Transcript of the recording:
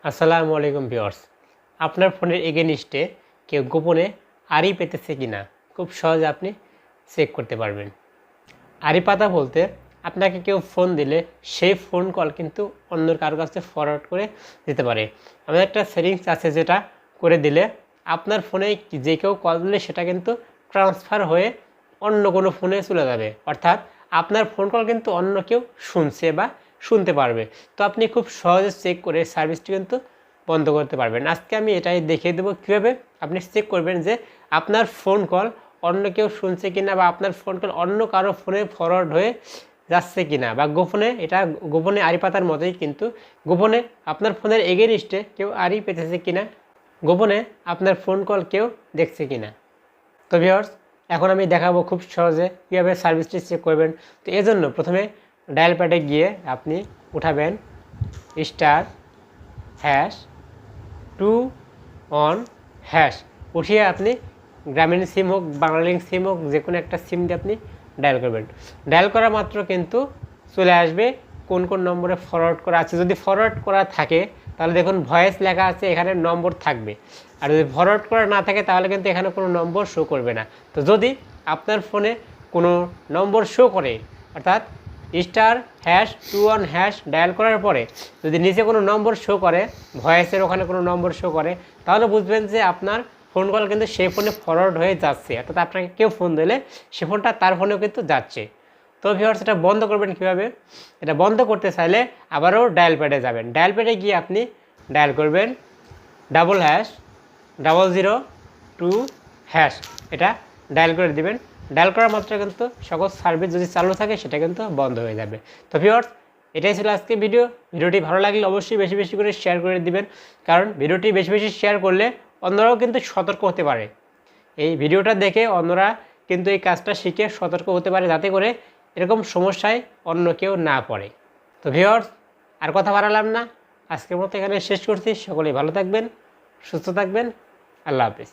আসসালামু আলাইকুম ভিউয়ার্স। আপনার ফোনের এগেইনস্টে কেউ গোপনে আড়ি পেতেছে কিনা খুব সহজে আপনি চেক করতে পারবেন। আড়ি পাতা বলতে আপনাকে কেউ ফোন দিলে সেই ফোন কল কিন্তু অন্য কারো কাছে ফরওয়ার্ড করে দিতে পারে। আমাদের একটা সেটিংস আছে যেটা করে দিলে আপনার ফোনে যে কেউ কল দিলে সেটা কিন্তু ট্রান্সফার হয়ে অন্য কোনো ফোনে চলে যাবে, অর্থাৎ আপনার ফোন কল কিন্তু অন্য কেউ শুনছে বা শুনতে পারবে। তো আপনি খুব সহজে চেক করে সার্ভিসটি কিন্তু বন্ধ করতে পারবেন। আজকে আমি এটাই দেখিয়ে দেবো কীভাবে আপনি চেক করবেন যে আপনার ফোন কল অন্য কেউ শুনছে কিনা বা আপনার ফোন কল অন্য কারো ফোনে ফরওয়ার্ড হয়ে যাচ্ছে কিনা, বা গোপনে, এটা গোপনে আড়ি পাতার মতোই কিন্তু গোপনে আপনার ফোনের এগেইনস্টে কেউ আড়ি পেতেছে কিনা, গোপনে আপনার ফোন কল কেউ দেখছে কিনা। তো ভিউয়ার্স, এখন আমি দেখাবো খুব সহজে কীভাবে সার্ভিসটি চেক করবেন। তো এজন্য প্রথমে ডায়াল প্যাডে গিয়ে আপনি উঠাবেন *2 উঠিয়ে আপনি গ্রামীণ সিম হোক, বাংলালিংক সিম হোক, যে কোনো একটা সিম দিয়ে আপনি ডায়াল করবেন। ডায়াল করা মাত্র কিন্তু চলে আসবে কোন কোন নম্বরে ফরওয়ার্ড করা আছে। যদি ফরওয়ার্ড করা থাকে তাহলে দেখুন ভয়েস লেখা আছে, এখানে নম্বর থাকবে। আর যদি ফরওয়ার্ড করা না থাকে তাহলে কিন্তু এখানে কোনো নম্বর শো করবে না। তো যদি আপনার ফোনে কোনো নম্বর শো করে, অর্থাৎ *#21# ডায়াল করার পরে যদি নিচে কোনো নম্বর শো করে, ভয়েসের ওখানে কোনো নম্বর শো করে, তাহলে বুঝবেন যে আপনার ফোন কল কিন্তু সেই ফোনে ফরওয়ার্ড হয়ে যাচ্ছে, অর্থাৎ আপনাকে কেউ ফোন দিলে সে ফোনটা তার ফোনেও কিন্তু যাচ্ছে। তো ভিউয়ার্স, এটা বন্ধ করবেন কীভাবে? এটা বন্ধ করতে চাইলে আবারও ডায়াল প্যাডে যাবেন। ডায়াল প্যাডে গিয়ে আপনি ডায়াল করবেন #002#, এটা ডায়াল করে দিবেন। ডায়াল করার মাত্র কিন্তু সকল সার্ভিস যদি চালু থাকে সেটা কিন্তু বন্ধ হয়ে যাবে। তো ভিউয়ার্স, এটাই ছিল আজকে ভিডিওটি ভালো লাগলে অবশ্যই বেশি বেশি করে শেয়ার করে দিবেন, কারণ ভিডিওটি বেশি বেশি শেয়ার করলে অন্যরাও কিন্তু সতর্ক হতে পারে। এই ভিডিওটা দেখে অন্যরা কিন্তু এই কাজটা শিখে সতর্ক হতে পারে, যাতে করে এরকম সমস্যায় অন্য কেউ না পড়ে। তো ভিউয়ার্স, আর কথা বাড়ালাম না, আজকের মতো এখানে শেষ করছি। সকলেই ভালো থাকবেন, সুস্থ থাকবেন। আল্লাহ হাফেজ।